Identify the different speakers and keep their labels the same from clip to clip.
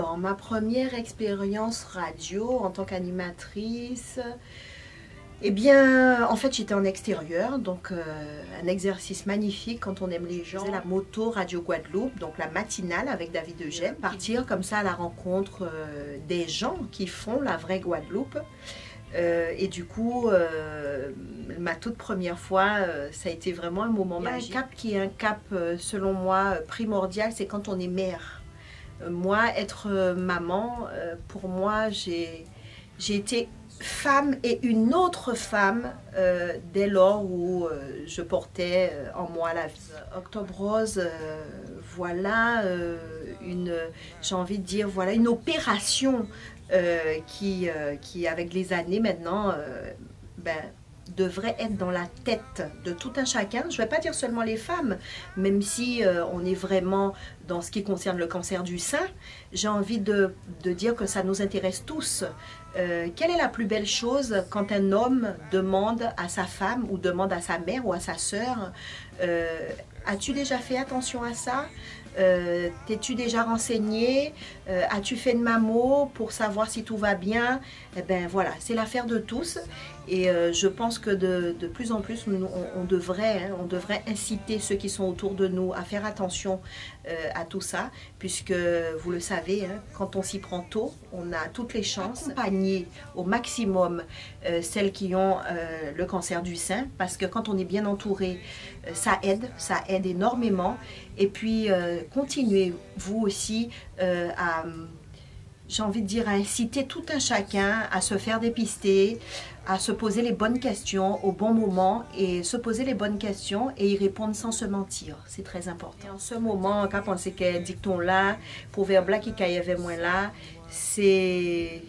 Speaker 1: Alors, ma première expérience radio en tant qu'animatrice, eh bien, en fait, j'étais en extérieur, donc un exercice magnifique quand on aime les gens. C'est la moto Radio Guadeloupe, donc la matinale avec David Eugène. Partir comme ça à la rencontre des gens qui font la vraie Guadeloupe. Et du coup, ma toute première fois, ça a été vraiment un moment magique. Un cap qui est un cap, selon moi, primordial, c'est quand on est mère. Moi, être maman, pour moi, j'ai été femme et une autre femme dès lors où je portais en moi la vie. Octobre Rose, voilà j'ai envie de dire, voilà une opération qui, avec les années maintenant, devrait être dans la tête de tout un chacun. Je ne vais pas dire seulement les femmes, même si on est vraiment dans ce qui concerne le cancer du sein, j'ai envie de dire que ça nous intéresse tous. Quelle est la plus belle chose quand un homme demande à sa femme ou demande à sa mère ou à sa sœur as-tu déjà fait attention à ça? T'es-tu déjà renseigné? As-tu fait une mammo pour savoir si tout va bien? Eh bien voilà, c'est l'affaire de tous. Et je pense que de plus en plus, on devrait inciter ceux qui sont autour de nous à faire attention à tout ça, puisque vous le savez, hein, quand on s'y prend tôt, on a toutes les chances d'accompagner au maximum celles qui ont le cancer du sein, parce que quand on est bien entouré, ça aide énormément. Et puis, continuez vous aussi j'ai envie de dire, à inciter tout un chacun à se faire dépister, à se poser les bonnes questions au bon moment et se poser les bonnes questions et y répondre sans se mentir. C'est très important. Et en ce moment, quand on sait que dicton là, proverbe là qui caillait moins là, c'est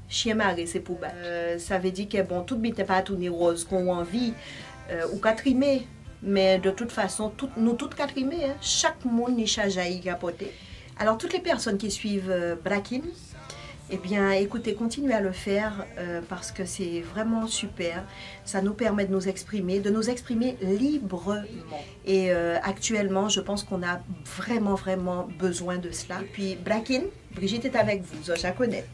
Speaker 1: chien maré, c'est pour battre. Ça veut dire que bon, tout n'est pas tourné rose qu'on a envie ou quatrimer. Mais de toute façon, nous toutes quatrimer, hein, chaque monde n'est chajaï capoté. Alors toutes les personnes qui suivent Brakin, eh bien écoutez, continuez à le faire parce que c'est vraiment super. Ça nous permet de nous exprimer librement. Et actuellement, je pense qu'on a vraiment besoin de cela. Et puis Brakin, Brigitte est avec vous, Zoja Connette.